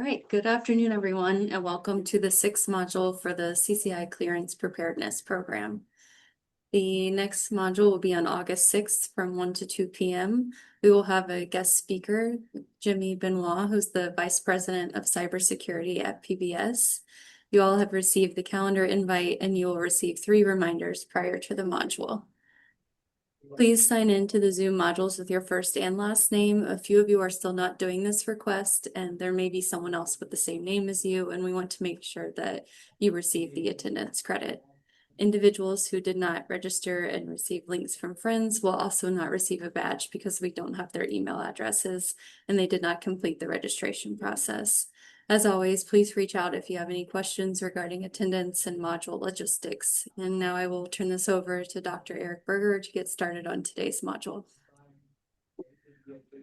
right, good afternoon, everyone, and welcome to the sixth module for the CCI Clearance Preparedness Program. The next module will be on August 6th from 1 to 2 p.m. We will have a guest speaker, Jimmy Benoit, who's the Vice President of Cybersecurity at PBS. You all have received the calendar invite, and you will receive 3 reminders prior to the module. Please sign in to the Zoom modules with your first and last name. A few of you are still not doing this request, and there may be someone else with the same name as you, and we want to make sure that you receive the attendance credit. Individuals who did not register and receive links from friends will also not receive a badge because we don't have their email addresses and they did not complete the registration process. As always, please reach out if you have any questions regarding attendance and module logistics. And now I will turn this over to Dr. Eric Berger to get started on today's module.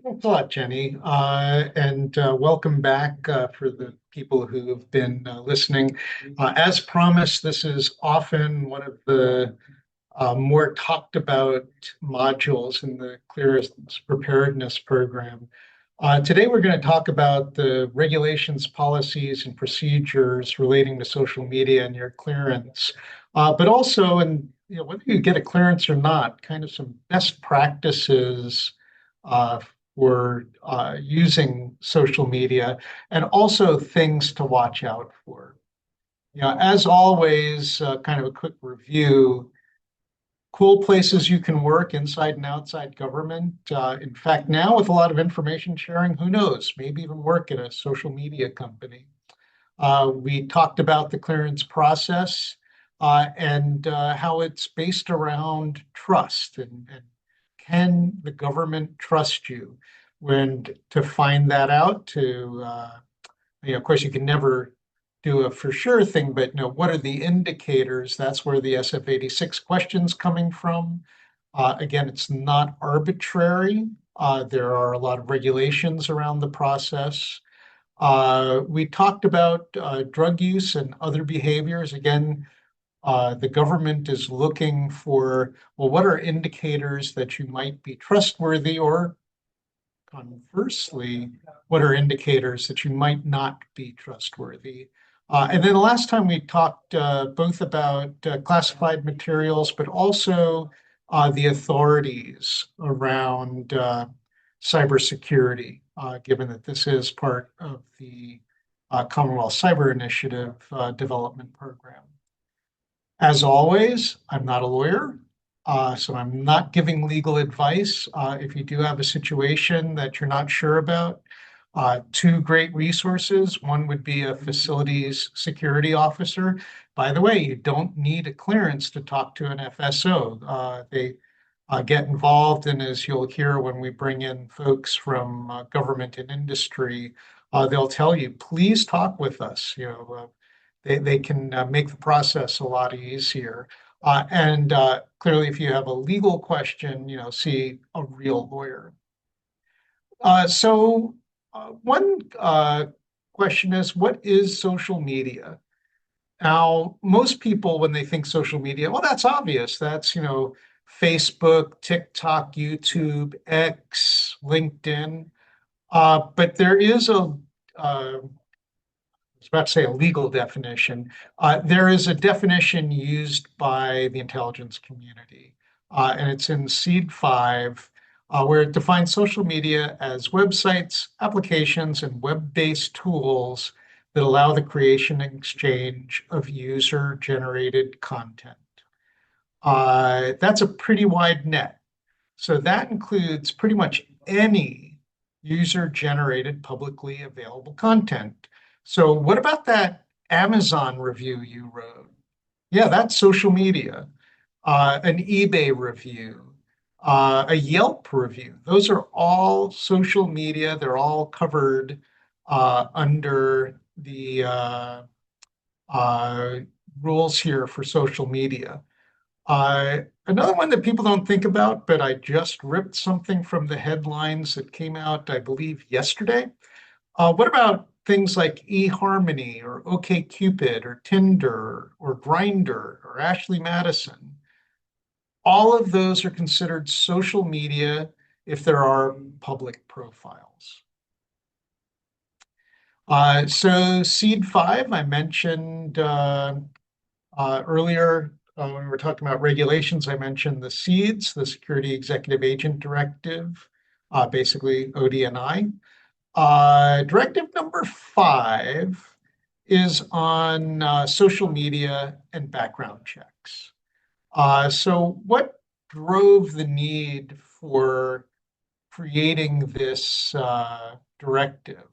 Thanks a lot, Jenny, and welcome back for the people who have been listening. As promised, this is often one of the more talked about modules in the Clearance Preparedness program. Today, we're going to talk about the regulations, policies, and procedures relating to social media and your clearance, but also, whether you get a clearance or not, kind of some best practices for using social media, and also things to watch out for. As always, kind of a quick review. Cool places you can work inside and outside government. In fact, now with a lot of information sharing, who knows, maybe even work at a social media company. We talked about the clearance process and how it's based around trust and can the government trust you? When to find that out, of course, you can never do a for sure thing, but what are the indicators? That's where the SF-86 question's coming from. Again, it's not arbitrary. There are a lot of regulations around the process. We talked about drug use and other behaviors. Again, the government is looking for, well, what are indicators that you might be trustworthy, or conversely, what are indicators that you might not be trustworthy? And then the last time we talked both about classified materials, but also the authorities around cybersecurity, given that this is part of the Commonwealth Cyber Initiative development program. As always, I'm not a lawyer, so I'm not giving legal advice. If you do have a situation that you're not sure about, 2 great resources. One would be a facilities security officer. By the way, you don't need a clearance to talk to an FSO. They get involved, and as you'll hear when we bring in folks from government and industry, they'll tell you, please talk with us. They can make the process a lot easier. And clearly, if you have a legal question, see a real lawyer. So one question is, what is social media? Now, most people, when they think social media, well, that's obvious. That's, Facebook, TikTok, YouTube, X, LinkedIn. But there is I was about to say a legal definition. There is a definition used by the intelligence community, and it's in SEED 5, where it defines social media as websites, applications, and web-based tools that allow the creation and exchange of user-generated content. That's a pretty wide net. So that includes pretty much any user-generated publicly available content. So what about that Amazon review you wrote? Yeah, that's social media. An eBay review, a Yelp review. Those are all social media. They're all covered under the rules here for social media. Another one that people don't think about, but I just ripped something from the headlines that came out, I believe, yesterday. What about things like eHarmony or OkCupid or Tinder or Grindr or Ashley Madison? All of those are considered social media if there are public profiles. So seed five, I mentioned earlier when we were talking about regulations, I mentioned the seeds, the Security Executive Agent Directive, basically ODNI. Directive number five is on social media and background checks. So what drove the need for creating this directive?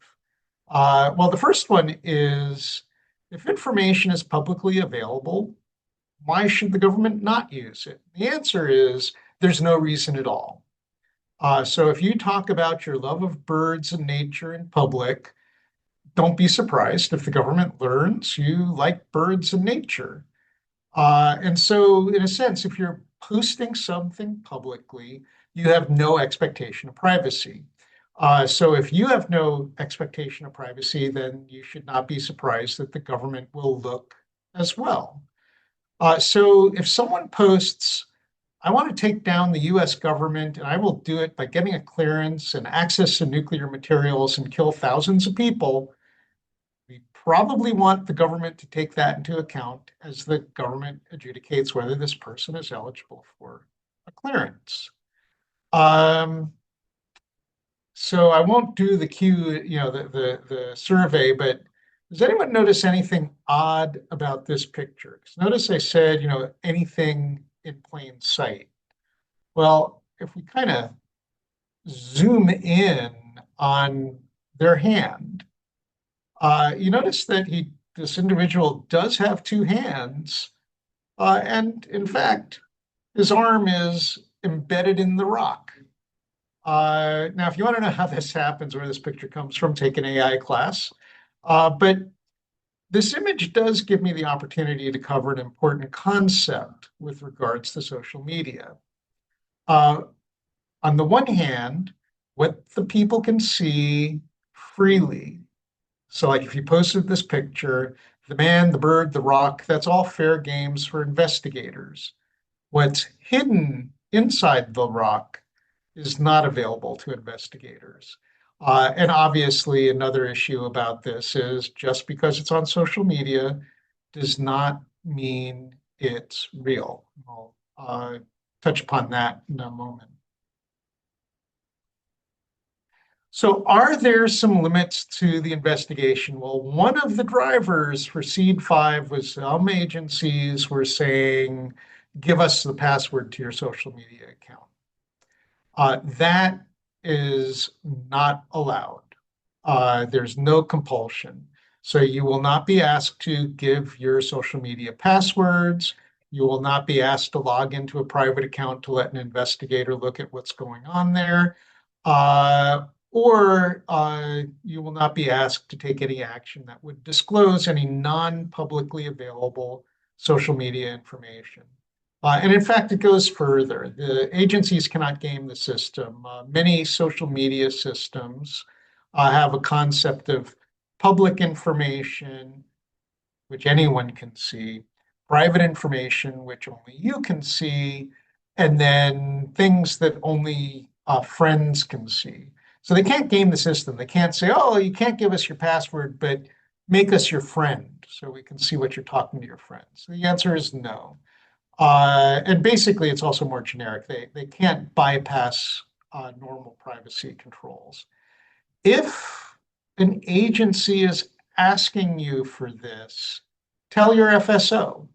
Well, the first one is if information is publicly available, why should the government not use it? The answer is there's no reason at all. So if you talk about your love of birds and nature in public, don't be surprised if the government learns you like birds and nature. And so, in a sense, if you're posting something publicly, you have no expectation of privacy. So if you have no expectation of privacy, then you should not be surprised that the government will look as well. So if someone posts, I want to take down the US government and I will do it by getting a clearance and access to nuclear materials and kill thousands of people, we probably want the government to take that into account as the government adjudicates whether this person is eligible for a clearance. So I won't do the the survey, but does anyone notice anything odd about this picture? 'Cause notice I said, anything in plain sight. Well, if we kind of zoom in on their hand, you notice that this individual does have two hands, and in fact, his arm is embedded in the rock. Now, if you want to know how this happens, where this picture comes from, take an AI class. But this image does give me the opportunity to cover an important concept with regards to social media. Uh, on the one hand, what the people can see freely. So, like if you posted this picture, the man, the bird, the rock, that's all fair games for investigators. What's hidden inside the rock is not available to investigators. And obviously, another issue about this is just because it's on social media does not mean it's real. I'll touch upon that in a moment. So, are there some limits to the investigation? Well, one of the drivers for Seed 5 was some agencies were saying, give us the password to your social media account. That is not allowed. There's no compulsion. So you will not be asked to give your social media passwords. You will not be asked to log into a private account to let an investigator look at what's going on there. Or you will not be asked to take any action that would disclose any non-publicly available social media information. And in fact, it goes further. The agencies cannot game the system. Many social media systems have a concept of public information, which anyone can see, private information, which only you can see, and then things that only friends can see. So they can't game the system. They can't say, oh, you can't give us your password, but make us your friend so we can see what you're talking to your friends. The answer is no. And basically, it's also more generic. They can't bypass normal privacy controls. If an agency is asking you for this, tell your FSO.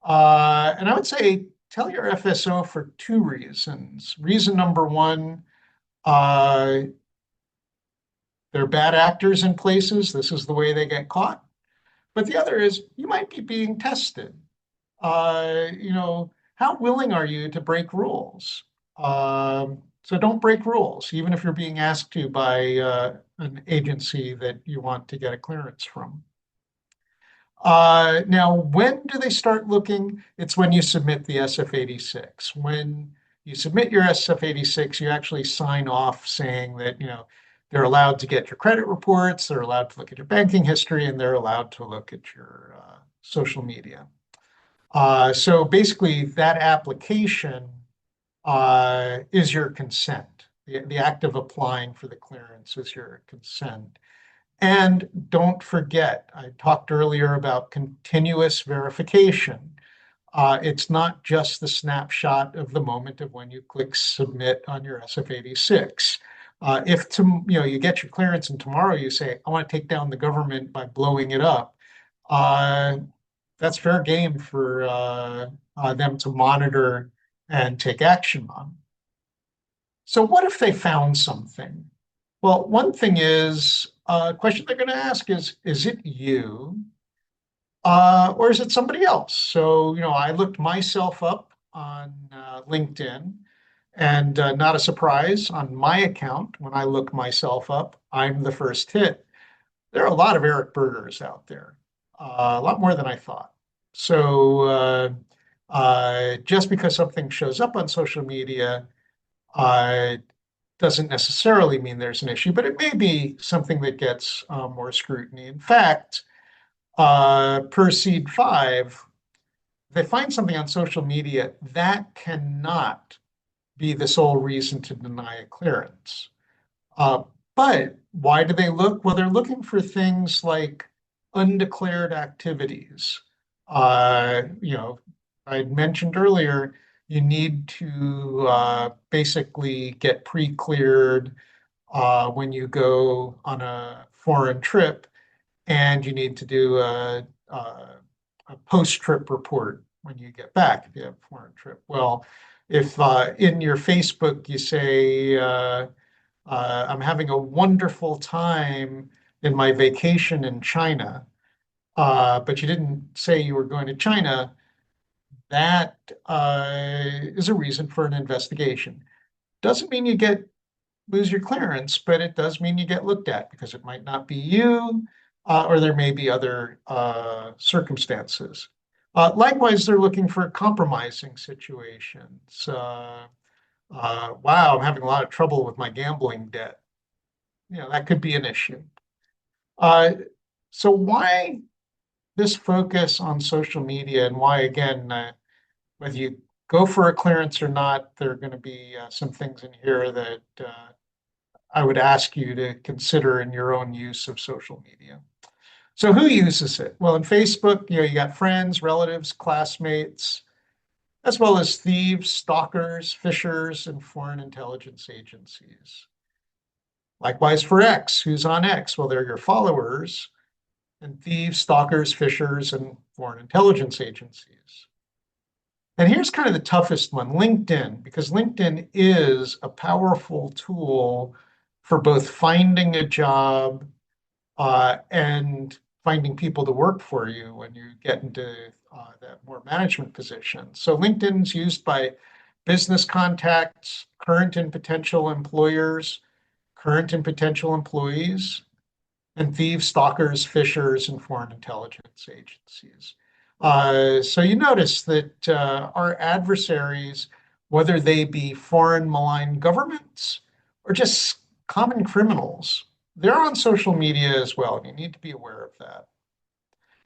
And I would say tell your FSO for two reasons. Reason number one, they're bad actors in places. This is the way they get caught. But the other is you might be being tested. How willing are you to break rules? So don't break rules, even if you're being asked to by an agency that you want to get a clearance from. Now, when do they start looking? It's when you submit the SF-86. When you submit your SF-86, you actually sign off saying that, they're allowed to get your credit reports, they're allowed to look at your banking history, and they're allowed to look at your social media. So basically, that application is your consent. The act of applying for the clearance is your consent. And don't forget, I talked earlier about continuous verification. It's not just the snapshot of the moment of when you click submit on your SF-86. If you get your clearance and tomorrow you say, I want to take down the government by blowing it up, uh, that's fair game for them to monitor and take action on. So what if they found something? Well, one thing is, a question they're going to ask is it you? Or is it somebody else? So, I looked myself up on LinkedIn, and not a surprise, on my account, when I look myself up, I'm the first hit. There are a lot of Eric Bergers out there, a lot more than I thought. So, just because something shows up on social media uh, doesn't necessarily mean there's an issue, but it may be something that gets more scrutiny. In fact, per seed 5, if they find something on social media, that cannot be the sole reason to deny a clearance. Uh, but why do they look? Well, they're looking for things like undeclared activities. I had mentioned earlier, you need to basically get pre-cleared when you go on a foreign trip, and you need to do a post-trip report when you get back if you have a foreign trip. Well, if in your Facebook you say, I'm having a wonderful time in my vacation in China, but you didn't say you were going to China, that is a reason for an investigation. Doesn't mean you lose your clearance, but it does mean you get looked at because it might not be you, or there may be other circumstances. Likewise, they're looking for compromising situations. Wow, I'm having a lot of trouble with my gambling debt. That could be an issue. Uh, so why this focus on social media, and why, again, whether you go for a clearance or not, there are going to be some things in here that I would ask you to consider in your own use of social media. So who uses it? Well, in Facebook, you got friends, relatives, classmates, as well as thieves, stalkers, phishers, and foreign intelligence agencies. Likewise for X, who's on X? Well, they're your followers, and thieves, stalkers, phishers, and foreign intelligence agencies. And here's kind of the toughest one, LinkedIn, because LinkedIn is a powerful tool for both finding a job and finding people to work for you when you get into that more management position. So LinkedIn's used by business contacts, current and potential employers, current and potential employees, and thieves, stalkers, phishers, and foreign intelligence agencies. So you notice that our adversaries, whether they be foreign malign governments or just common criminals, they're on social media as well, and you need to be aware of that.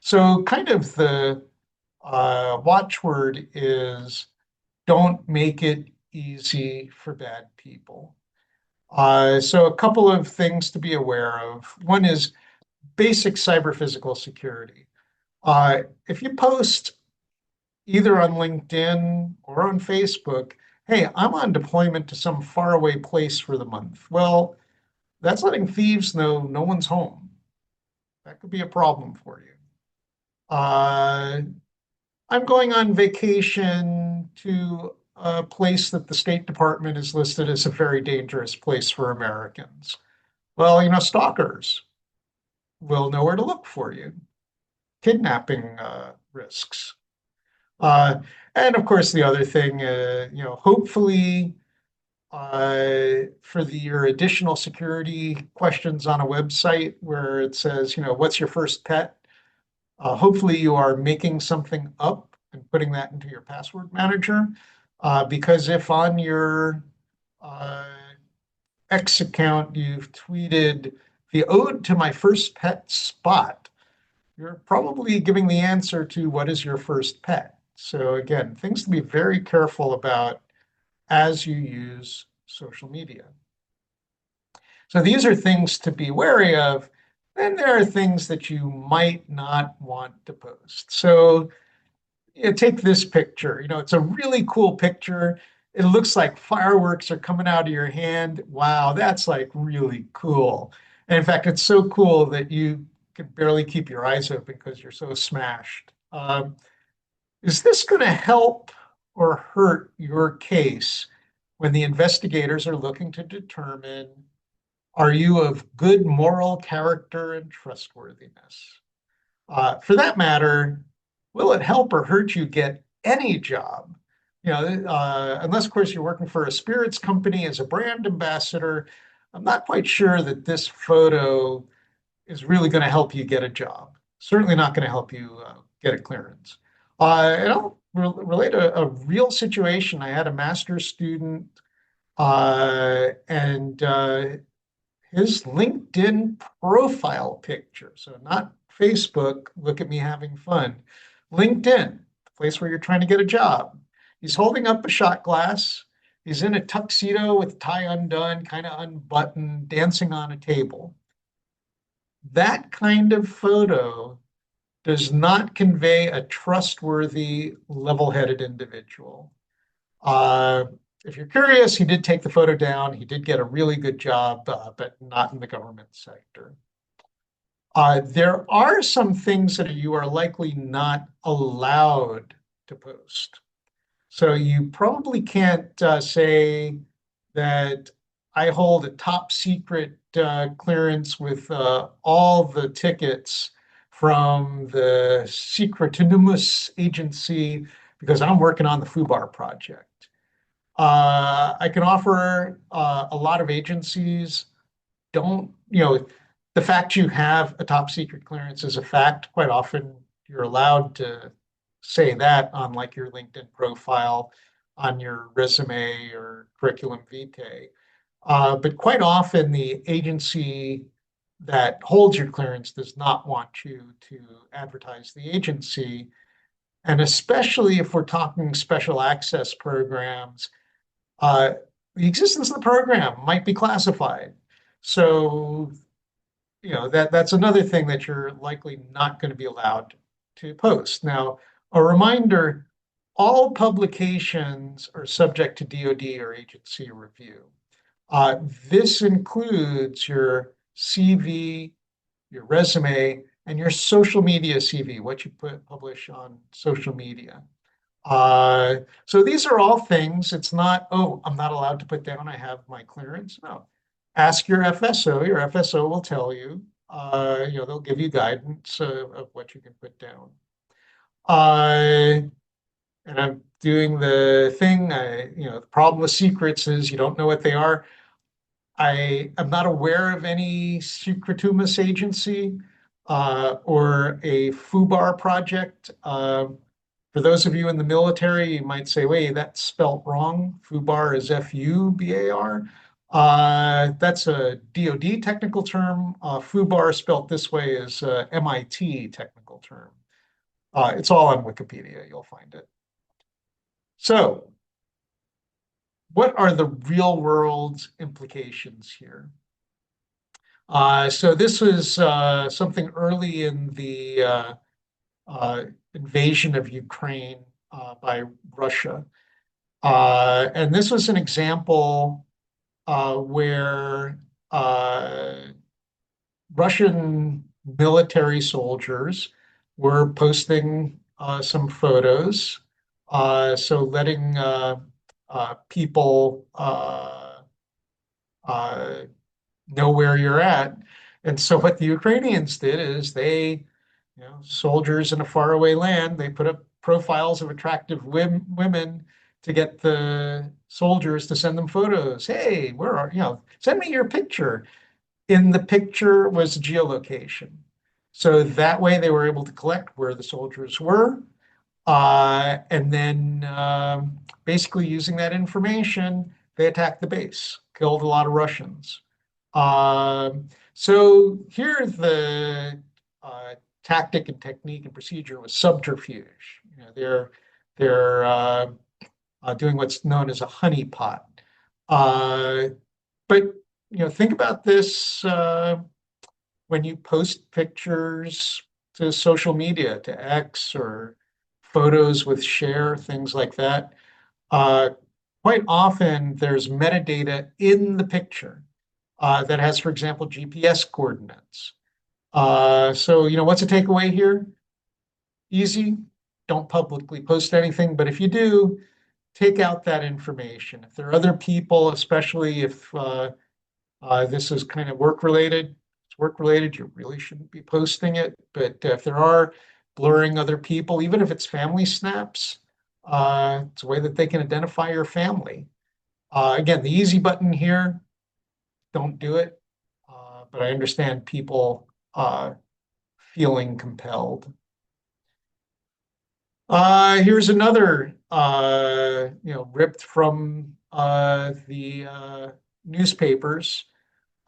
So kind of the watchword is don't make it easy for bad people. So a couple of things to be aware of. One is basic cyber physical security. If you post either on LinkedIn or on Facebook, hey, I'm on deployment to some faraway place for the month. Well, that's letting thieves know no one's home. That could be a problem for you. I'm going on vacation to a place that the State Department has listed as a very dangerous place for Americans. Well, stalkers will know where to look for you. Kidnapping risks. Uh, and of course, the other thing, hopefully for your additional security questions on a website where it says, what's your first pet? Hopefully you are making something up and putting that into your password manager. Because if on your X account you've tweeted the ode to my first pet Spot, you're probably giving the answer to what is your first pet. So again, things to be very careful about as you use social media. So these are things to be wary of. then there are things that you might not want to post. So take this picture. It's a really cool picture. It looks like fireworks are coming out of your hand. Wow, that's like really cool. And in fact, it's so cool that you can barely keep your eyes open because you're so smashed. Is this going to help or hurt your case when the investigators are looking to determine, are you of good moral character and trustworthiness? For that matter, will it help or hurt you get any job? Unless, of course, you're working for a spirits company as a brand ambassador, I'm not quite sure that this photo is really going to help you get a job. Certainly not going to help you get a clearance. And I'll relate a real situation. I had a master's student, and his LinkedIn profile picture, so not Facebook, look at me having fun, LinkedIn, the place where you're trying to get a job. He's holding up a shot glass. He's in a tuxedo with tie undone, kind of unbuttoned, dancing on a table. That kind of photo does not convey a trustworthy, level-headed individual. Uh, if you're curious, he did take the photo down. He did get a really good job, but not in the government sector. There are some things that you are likely not allowed to post. So you probably can't say that I hold a top secret clearance with all the tickets from the Secretinous Agency because I'm working on the FUBAR project. I can offer a lot of agencies don't, the fact you have a top secret clearance is a fact. Quite often you're allowed to say that on like your LinkedIn profile, on your resume or curriculum vitae. But quite often the agency that holds your clearance does not want you to advertise the agency. And especially if we're talking special access programs, uh, the existence of the program might be classified. So, that's another thing that you're likely not going to be allowed to post. Now, a reminder, all publications are subject to DoD or agency review. This includes your CV, your resume, and your social media CV, what you publish on social media. So these are all things. It's not, oh, I'm not allowed to put down I have my clearance. No. Ask your FSO. Your FSO will tell you. They'll give you guidance of what you can put down. And I'm doing the thing. The problem with secrets is you don't know what they are. I am not aware of any secretumus agency or a FUBAR project. For those of you in the military, you might say, wait, that's spelt wrong. FUBAR is FUBAR. That's a DoD technical term. FUBAR spelt this way is MIT technical term. It's all on Wikipedia. You'll find it. So what are the real world implications here? So this was something early in the invasion of Ukraine by Russia. And this was an example where Russian military soldiers were posting some photos. So letting people know where you're at. And so what the Ukrainians did is they, soldiers in a faraway land, they put up profiles of attractive women to get the soldiers to send them photos. Hey, send me your picture. In the picture was geolocation. So that way they were able to collect where the soldiers were. And then basically using that information, they attacked the base, killed a lot of Russians. So here the tactic and technique and procedure was subterfuge. They're doing what's known as a honeypot. But think about this when you post pictures to social media, to X or photos with share, things like that, uh, quite often there's metadata in the picture that has, for example, GPS coordinates. So, what's the takeaway here? Easy. Don't publicly post anything, but if you do, take out that information. If there are other people, especially if this is kind of work related, it's work related, you really shouldn't be posting it. But if there are blurring other people, even if it's family snaps, it's a way that they can identify your family. Again, the easy button here, don't do it. But I understand people feeling compelled. Here's another, ripped from the newspapers.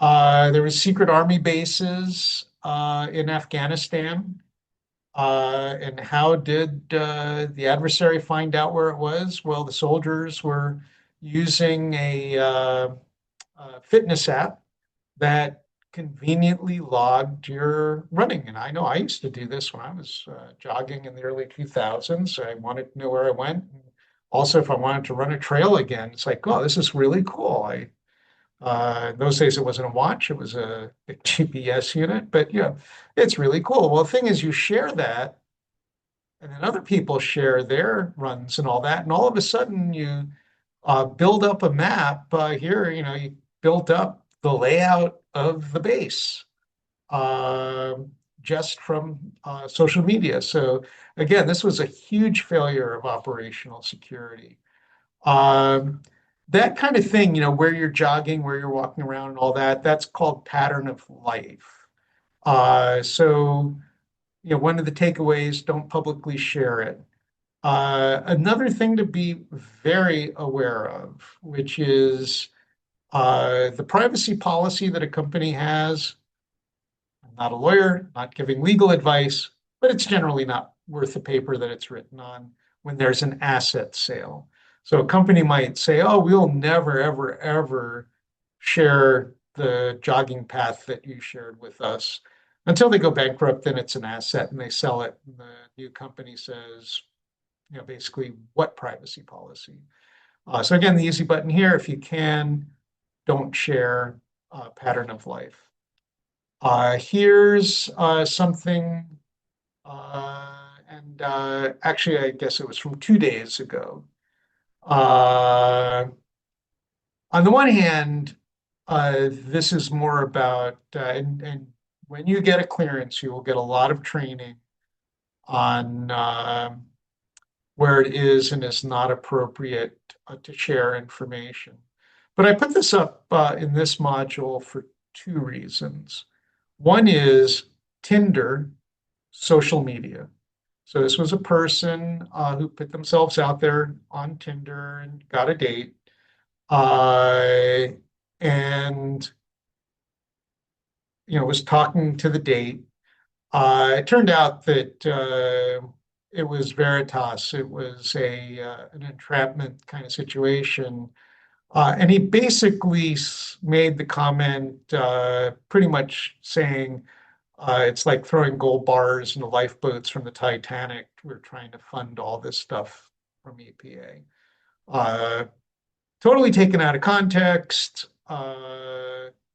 There was secret army bases in Afghanistan. And how did the adversary find out where it was? Well, the soldiers were using a fitness app that conveniently logged your running. And I know I used to do this when I was jogging in the early 2000s. I wanted to know where I went. Also, if I wanted to run a trail again, it's like, oh, this is really cool. In those days, it wasn't a watch, it was a GPS unit, but yeah, it's really cool. Well, the thing is, you share that, and then other people share their runs and all that, and all of a sudden you build up a map. Here, you built up the layout of the base just from social media. So again, this was a huge failure of operational security. Um, that kind of thing, where you're jogging, where you're walking around and all that, that's called pattern of life. So, one of the takeaways, don't publicly share it. Another thing to be very aware of, which is the privacy policy that a company has. I'm not a lawyer, not giving legal advice, but it's generally not worth the paper that it's written on when there's an asset sale. So a company might say, oh, we'll never, ever, ever share the jogging path that you shared with us until they go bankrupt, then it's an asset and they sell it. And the new company says, basically, what privacy policy? So again, the easy button here, if you can, don't share pattern of life. Here's something, and actually, I guess it was from 2 days ago. On the one hand, this is more about, and when you get a clearance, you will get a lot of training on where it is and is not appropriate to share information. But I put this up in this module for two reasons. One is Tinder, social media. So this was a person who put themselves out there on Tinder and got a date. And was talking to the date. It turned out that it was Veritas. It was an entrapment kind of situation. And he basically made the comment pretty much saying, it's like throwing gold bars into lifeboats from the Titanic. We're trying to fund all this stuff from EPA. Totally taken out of context,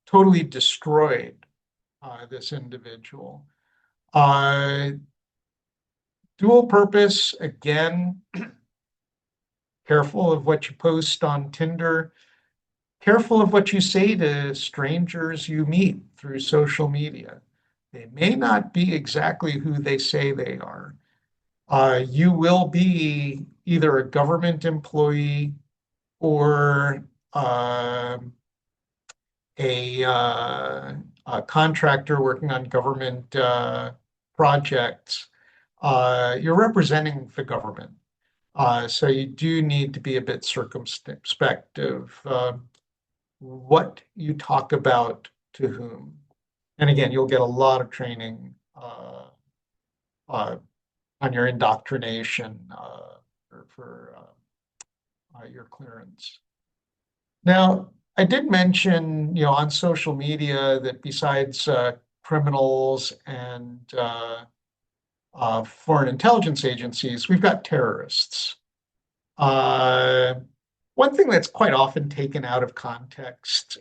totally destroyed this individual. Dual purpose, again, careful of what you post on Tinder, careful of what you say to strangers you meet through social media. They may not be exactly who they say they are. You will be either a government employee or a contractor working on government projects. You're representing the government. So you do need to be a bit circumspect of what you talk about to whom. And again, you'll get a lot of training on your indoctrination for your clearance. Now, I did mention, on social media that besides criminals and foreign intelligence agencies, we've got terrorists. Uh, One thing that's quite often taken out of context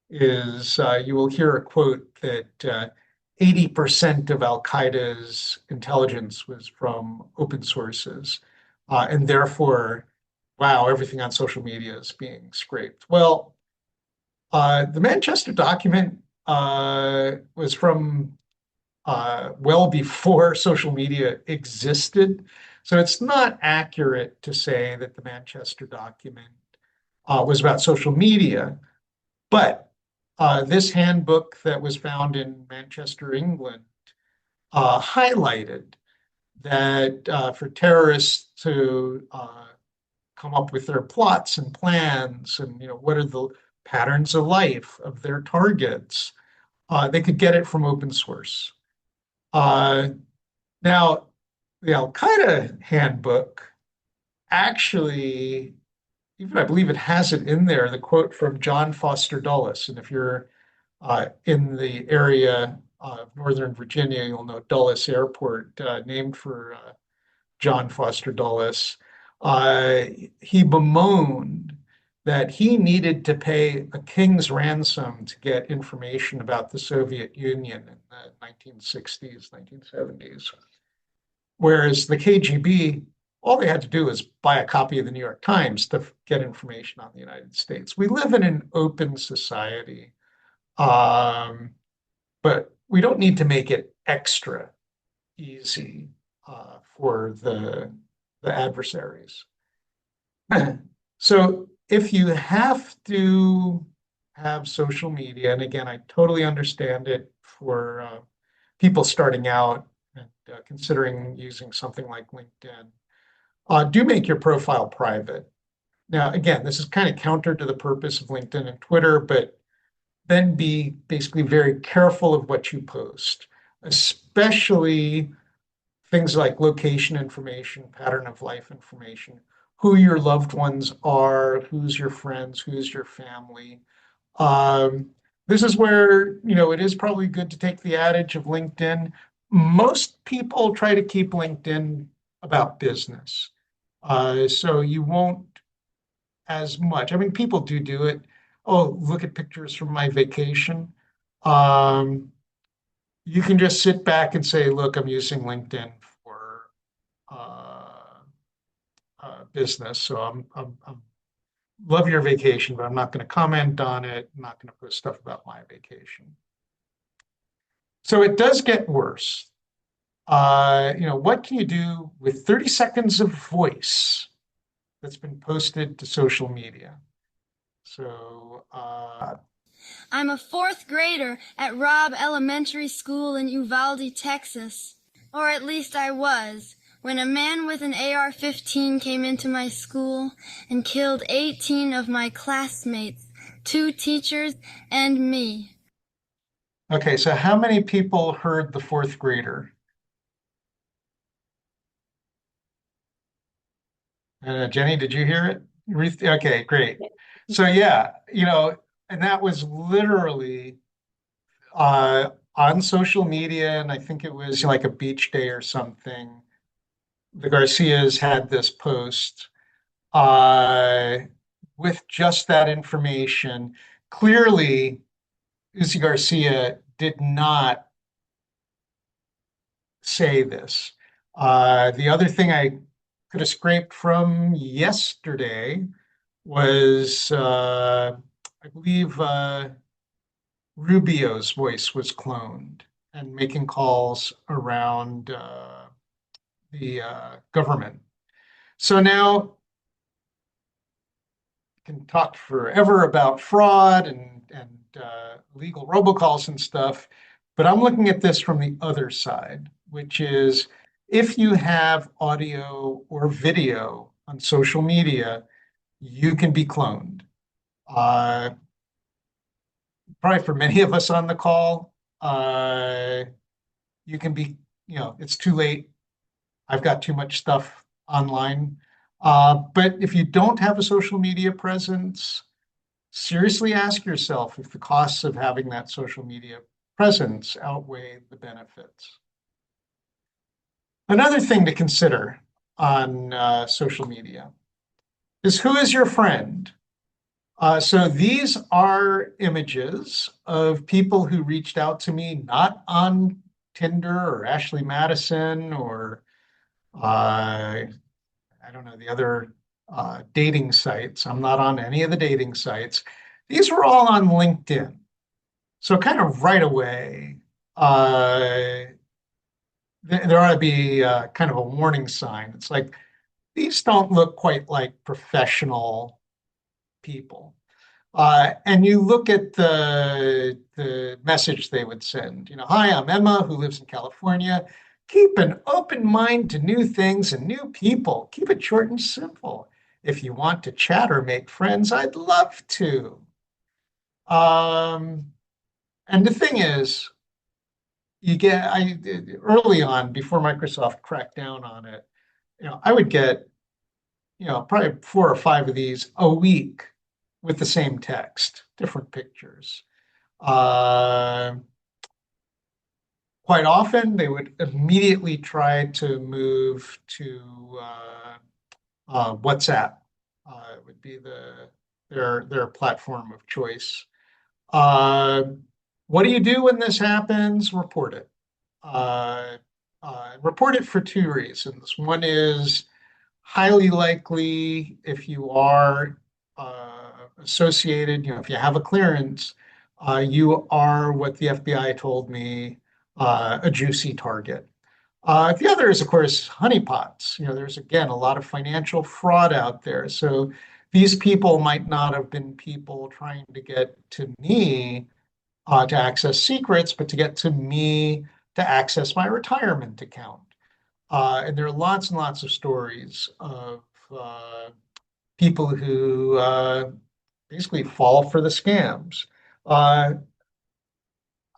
is you will hear a quote that 80% of Al Qaeda's intelligence was from open sources. And therefore, wow, everything on social media is being scraped. Well, the Manchester document was from well before social media existed. So it's not accurate to say that the Manchester document was about social media. But this handbook that was found in Manchester, England, highlighted that for terrorists to come up with their plots and plans and what are the patterns of life of their targets, they could get it from open source. Uh, Now, the Al Qaeda handbook actually, even I believe it has it in there, the quote from John Foster Dulles. And if you're in the area of Northern Virginia, you'll know Dulles Airport, named for John Foster Dulles. He bemoaned that he needed to pay a king's ransom to get information about the Soviet Union in the 1960s, 1970s. Whereas the KGB, all they had to do was buy a copy of the New York Times to get information on the United States. We live in an open society, but we don't need to make it extra easy for the adversaries. So if you have to have social media, and again, I totally understand it for people starting out and considering using something like LinkedIn, do make your profile private. Now, again, this is kind of counter to the purpose of LinkedIn and Twitter, but then be basically very careful of what you post, especially things like location information, pattern of life information, who your loved ones are, who's your friends, who's your family. Um, this is where, it is probably good to take the adage of LinkedIn. Most people try to keep LinkedIn about business. So you won't as much. I mean, people do it. Oh, look at pictures from my vacation. Um, you can just sit back and say, look, I'm using LinkedIn for uh, business. So I'm love your vacation, but I'm not going to comment on it. I'm not going to post stuff about my vacation. So it does get worse. What can you do with 30 seconds of voice that's been posted to social media? So I'm a fourth grader at Robb Elementary School in Uvalde, Texas. Or at least I was, when a man with an AR-15 came into my school and killed 18 of my classmates, 2 teachers, and me. okay, so how many people heard the fourth grader? Jenny, did you hear it? Okay, great. So yeah, and that was literally on social media, and I think it was like a beach day or something. The Garcias had this post uh, with just that information. Clearly, Uzi Garcia did not say this. The other thing I could have scraped from yesterday was, I believe, Rubio's voice was cloned and making calls around the government. So now can talk forever about fraud and legal robocalls and stuff, but I'm looking at this from the other side, which is if you have audio or video on social media, you can be cloned. Uh, Probably for many of us on the call, you can be, it's too late. I've got too much stuff online. But if you don't have a social media presence, seriously ask yourself if the costs of having that social media presence outweigh the benefits. Another thing to consider on social media is who is your friend? So these are images of people who reached out to me, not on Tinder or Ashley Madison or I don't know, the other dating sites. I'm not on any of the dating sites. These were all on LinkedIn. So kind of right away, there ought to be kind of a warning sign. It's like, these don't look quite like professional people. And you look at the message they would send. Hi, I'm Emma, who lives in California. Keep an open mind to new things and new people. Keep it short and simple. If you want to chat or make friends, I'd love to. And the thing is, early on, before Microsoft cracked down on it, I would get, probably 4 or 5 of these a week with the same text, different pictures. Quite often, they would immediately try to move to WhatsApp. It would be their platform of choice. What do you do when this happens? Report it. Report it for 2 reasons. One is highly likely if you are associated, if you have a clearance, you are what the FBI told me, a juicy target. The other is, of course, honeypots. There's, again, a lot of financial fraud out there. So these people might not have been people trying to get to me to access secrets, but to get to me to access my retirement account. And there are lots and lots of stories of people who basically fall for the scams.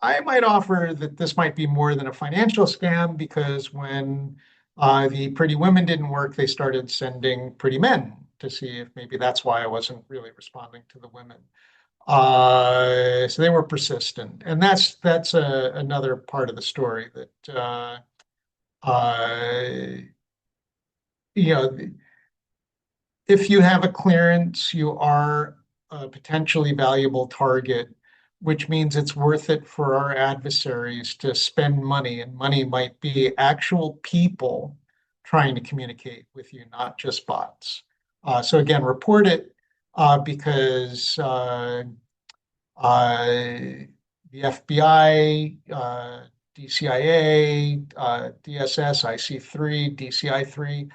I might offer that this might be more than a financial scam, because when the pretty women didn't work, they started sending pretty men to see if maybe that's why I wasn't really responding to the women. So they were persistent, and that's another part of the story that if you have a clearance, you are a potentially valuable target, which means it's worth it for our adversaries to spend money, and money might be actual people trying to communicate with you, not just bots. So again, report it because the FBI, DCIA, DSS, IC3, DCI3,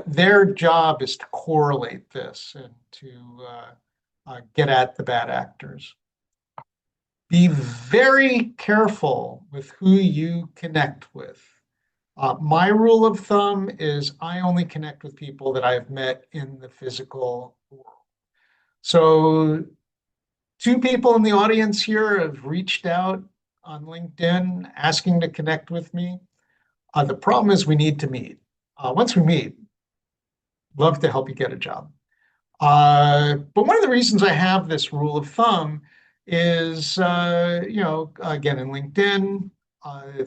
their job is to correlate this and to get at the bad actors. Be very careful with who you connect with. My rule of thumb is I only connect with people that I've met in the physical world. So 2 people in the audience here have reached out on LinkedIn asking to connect with me. The problem is we need to meet. Once we meet, love to help you get a job. But one of the reasons I have this rule of thumb is, again, in LinkedIn,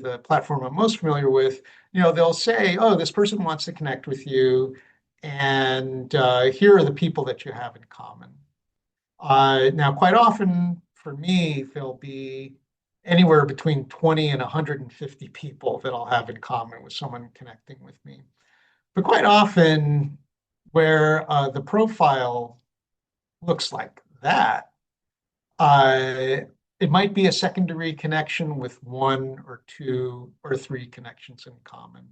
the platform I'm most familiar with, they'll say, oh, this person wants to connect with you, and here are the people that you have in common. Now, quite often for me, there'll be anywhere between 20 and 150 people that I'll have in common with someone connecting with me. But quite often, where the profile looks like that, it might be a secondary connection with 1 or 2 or 3 connections in common.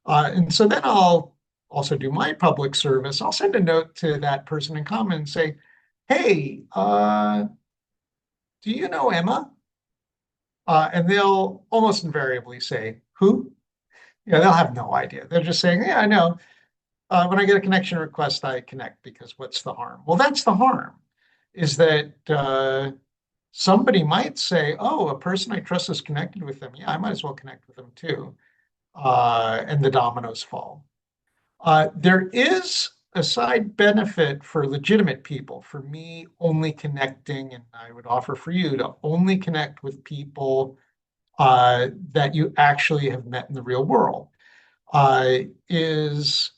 And so then I'll also do my public service. I'll send a note to that person in common and say, hey, do you know Emma? And they'll almost invariably say, who? They'll have no idea. They're just saying, yeah, I know. When I get a connection request, I connect, because what's the harm? Well, that's the harm, is that somebody might say, oh, a person I trust is connected with them. Yeah, I might as well connect with them too. And the dominoes fall. There is a side benefit for legitimate people. For me, only connecting, and I would offer for you to only connect with people that you actually have met in the real world. Is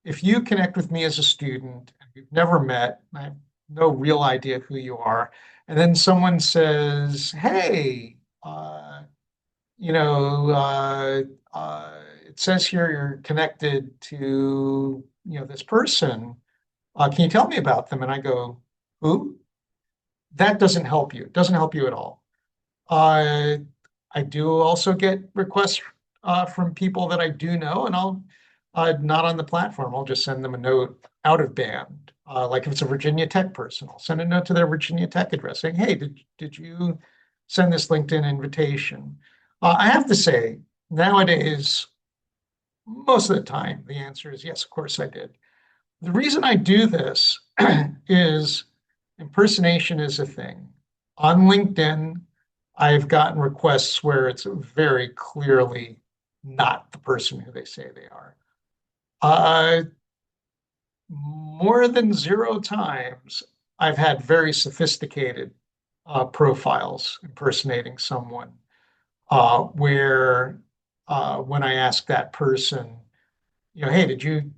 if you connect with me as a student and we've never met, I have no real idea who you are, and then someone says, "Hey, you know, it says here you're connected to, this person. Can you tell me about them?" And I go, "Who?" That doesn't help you. It doesn't help you at all. Uh, I do also get requests from people that I do know, and I'll not on the platform. I'll just send them a note out of band. Like if it's a Virginia Tech person, I'll send a note to their Virginia Tech address saying, "Hey, did you send this LinkedIn invitation?" I have to say, nowadays, most of the time, the answer is yes, of course I did. The reason I do this is impersonation is a thing. On LinkedIn, I've gotten requests where it's very clearly not the person who they say they are. More than 0 times, I've had very sophisticated profiles impersonating someone, where when I ask that person, "Hey, did you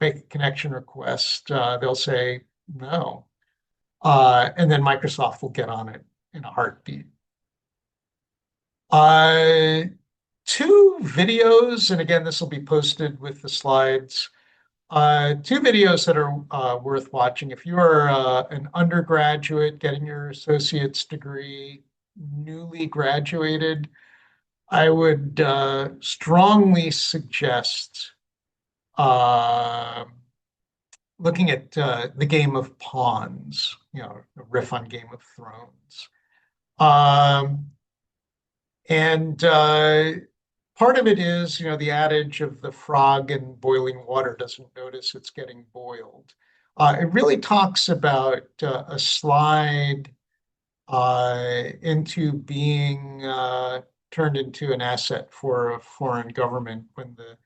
make a connection request?" They'll say no. And then Microsoft will get on it in a heartbeat. Uh, Two videos, and again, this will be posted with the slides. Two videos that are worth watching. If you are an undergraduate getting your associate's degree, newly graduated, I would strongly suggest uh, looking at the Game of Pawns, a riff on Game of Thrones. Um, and part of it is, the adage of the frog in boiling water doesn't notice it's getting boiled. It really talks about a slide into being turned into an asset for a foreign government when the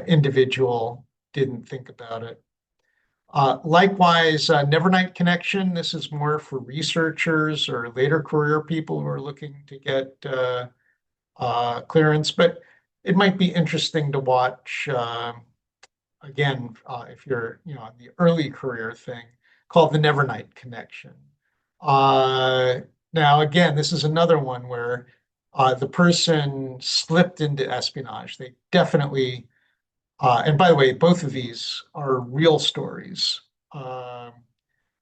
individual didn't think about it. Likewise, Nevernight Connection. This is more for researchers or later career people who are looking to get clearance, but it might be interesting to watch again if you're on the early career thing, called the Nevernight Connection. Uh, Now, again, this is another one where the person slipped into espionage. They definitely, and by the way, both of these are real stories. Um,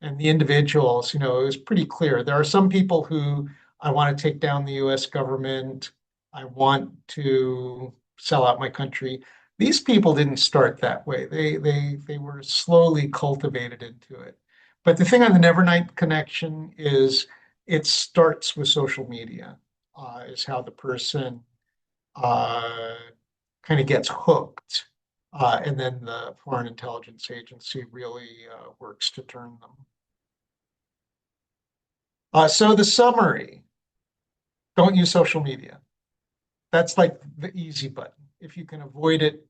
and the individuals, it was pretty clear. There are some people who I want to take down the US government. I want to sell out my country. These people didn't start that way. They were slowly cultivated into it. But the thing on the Nevernight Connection is it starts with social media, is how the person uh, kind of gets hooked. And then the Foreign Intelligence Agency really works to turn them. So the summary, don't use social media. That's like the easy button. If you can avoid it,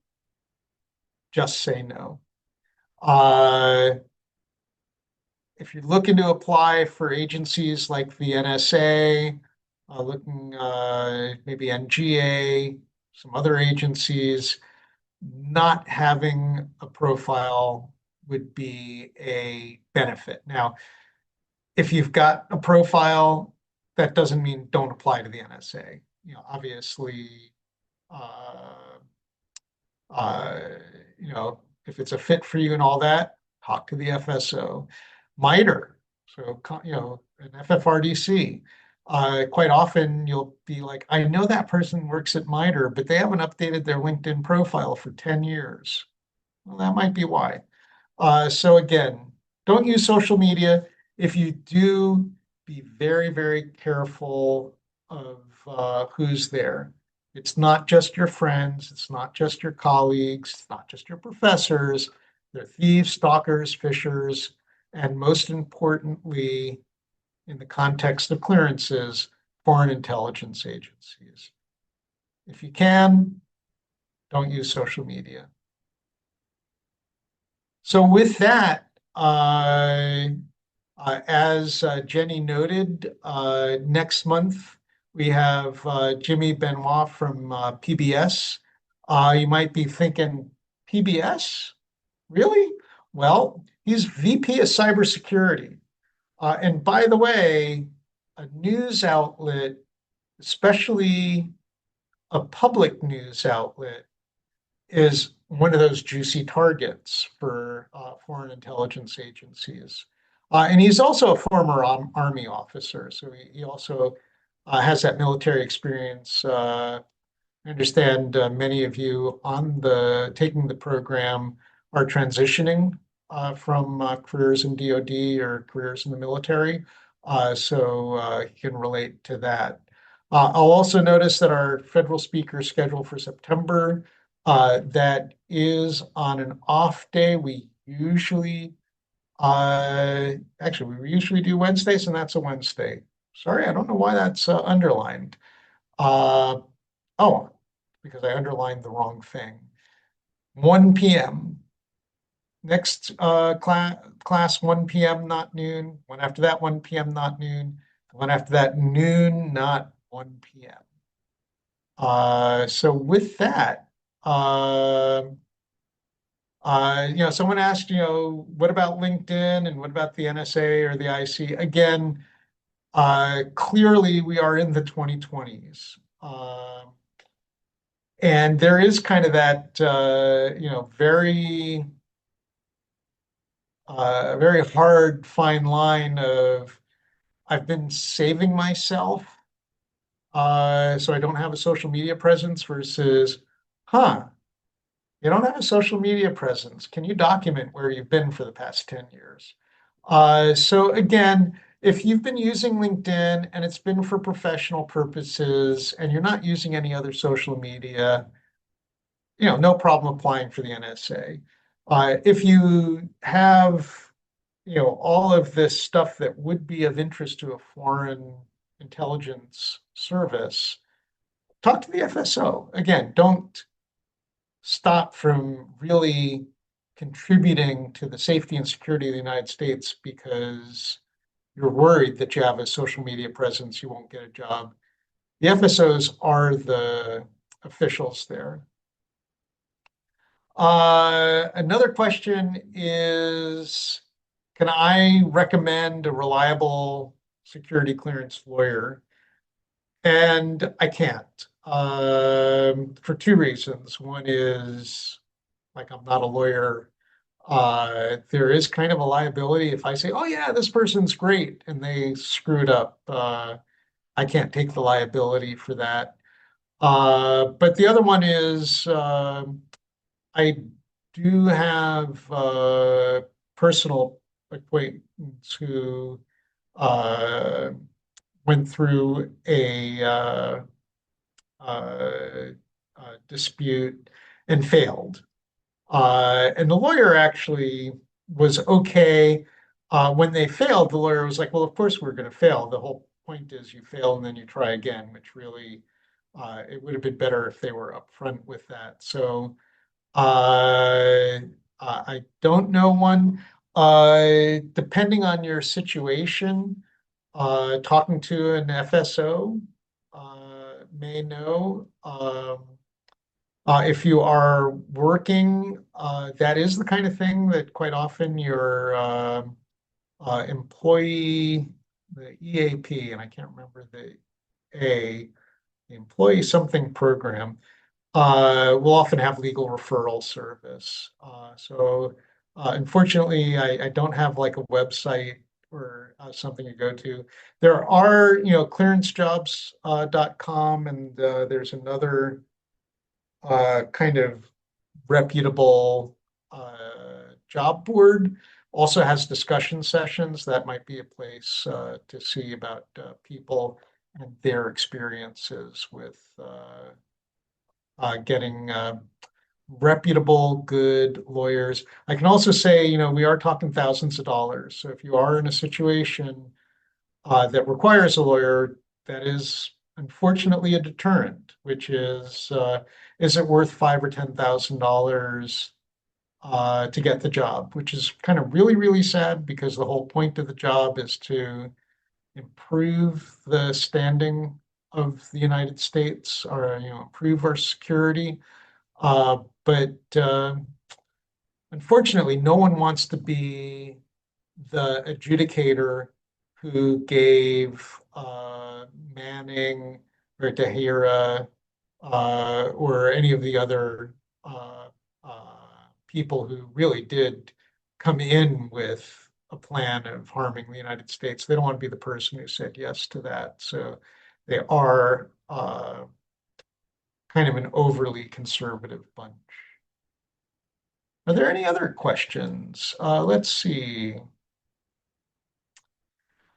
just say no. If you're looking to apply for agencies like the NSA, looking maybe NGA, some other agencies, not having a profile would be a benefit. Now, if you've got a profile, that doesn't mean don't apply to the NSA. Obviously, uh, uh, if it's a fit for you and all that, talk to the FSO. MITRE, so, an FFRDC. Quite often you'll be like, I know that person works at MITRE, but they haven't updated their LinkedIn profile for 10 years. Well, that might be why. So again, don't use social media. If you do, be very, very careful of who's there. It's not just your friends. It's not just your colleagues. It's not just your professors. They're thieves, stalkers, fishers, and most importantly, in the context of clearances, foreign intelligence agencies. If you can, don't use social media. So with that, as Jenny noted, next month we have Jimmy Benoit from PBS. You might be thinking, PBS? Really? Well, he's VP of cybersecurity. And by the way, a news outlet, especially a public news outlet, is one of those juicy targets for foreign intelligence agencies. And he's also a former Army officer, so he also has that military experience. I understand many of you on taking the program are transitioning from careers in DoD or careers in the military, so you can relate to that. I'll also notice that our federal speaker schedule for September, that is on an off day. We usually do Wednesdays, and that's a Wednesday. Sorry, I don't know why that's underlined. Uh, oh, because I underlined the wrong thing. 1 p.m. Next class 1 p.m., not noon. One after that, 1 p.m., not noon. One after that, noon, not 1 p.m. So with that, someone asked, what about LinkedIn and what about the NSA or the IC? Again, clearly we are in the 2020s. And there is kind of that, very hard fine line of I've been saving myself, so I don't have a social media presence versus, you don't have a social media presence. Can you document where you've been for the past 10 years? So again, if you've been using LinkedIn and it's been for professional purposes and you're not using any other social media, no problem applying for the NSA. If you have, all of this stuff that would be of interest to a foreign intelligence service, talk to the FSO. Again, don't stop from really contributing to the safety and security of the United States because you're worried that you have a social media presence, you won't get a job. The FSOs are the officials there. Another question is, can I recommend a reliable security clearance lawyer? And I can't, for two reasons. One is, like, I'm not a lawyer. There is kind of a liability if I say, oh yeah, this person's great, and they screwed up. I can't take the liability for that. But the other one is, I do have personal acquaintance who went through a dispute and failed. And the lawyer actually was okay. When they failed, the lawyer was like, well, of course we're going to fail. The whole point is you fail and then you try again, which really, it would have been better if they were upfront with that. So I don't know one. Depending on your situation, talking to an FSO may know. If you are working, that is the kind of thing that quite often your employee, the EAP, and I can't remember the employee something program, will often have legal referral service. So unfortunately, I don't have like a website or something to go to. There are, clearancejobs.com, and there's another kind of reputable job board. Also has discussion sessions. That might be a place to see about people and their experiences with getting reputable, good lawyers. I can also say, we are talking thousands of dollars. So if you are in a situation that requires a lawyer, that is unfortunately a deterrent, which is it worth $5,000 or $10,000 to get the job, which is kind of really, really sad because the whole point of the job is to improve the standing of the United States or, improve our security. But unfortunately, no one wants to be the adjudicator who gave Manning or Tahira or any of the other people who really did come in with a plan of harming the United States. They don't want to be the person who said yes to that. So they are kind of an overly conservative bunch. Are there any other questions? Let's see.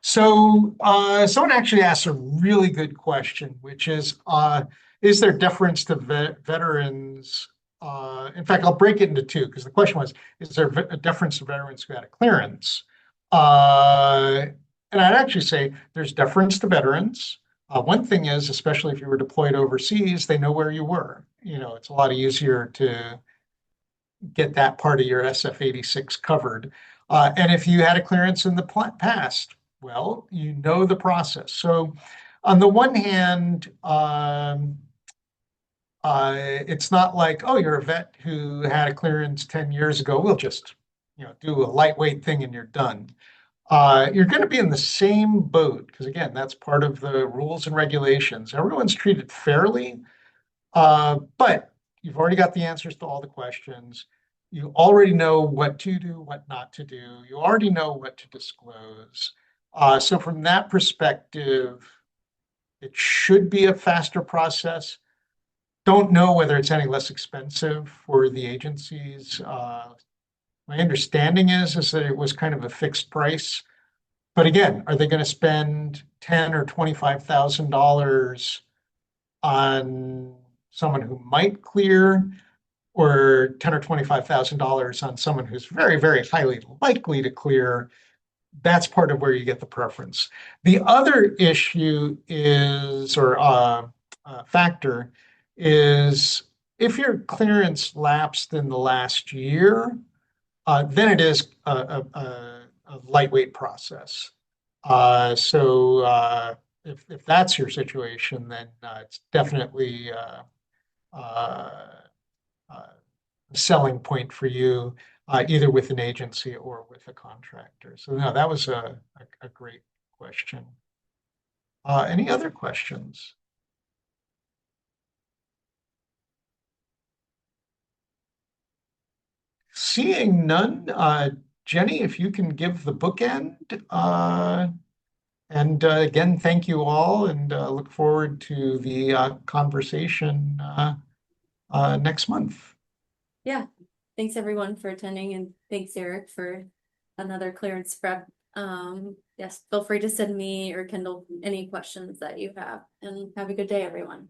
So someone actually asked a really good question, which is there deference to veterans? In fact, I'll break it into two because the question was, is there a deference to veterans who had a clearance? And I'd actually say there's deference to veterans. One thing is, especially if you were deployed overseas, they know where you were. It's a lot easier to get that part of your SF-86 covered. And if you had a clearance in the past, well, you know the process. So on the one hand, it's not like, oh, you're a vet who had a clearance 10 years ago. We'll just, do a lightweight thing and you're done. You're going to be in the same boat because, again, that's part of the rules and regulations. Everyone's treated fairly, but you've already got the answers to all the questions. You already know what to do, what not to do. You already know what to disclose. So from that perspective, it should be a faster process. Don't know whether it's any less expensive for the agencies. My understanding is that it was kind of a fixed price. But again, are they going to spend $10,000 or $25,000 on someone who might clear, or $10,000 or $25,000 on someone who's very, very highly likely to clear? That's part of where you get the preference. The other issue is, or factor is, if your clearance lapsed in the last year, then it is a lightweight process. So if that's your situation, then it's definitely a selling point for you, either with an agency or with a contractor. So no, that was a great question. Any other questions? Seeing none, Jenny, if you can give the bookend. And again, thank you all, and look forward to the conversation next month. Yeah, thanks everyone for attending, and thanks Eric for another clearance prep. Yes, feel free to send me or Kendall any questions that you have, and have a good day, everyone.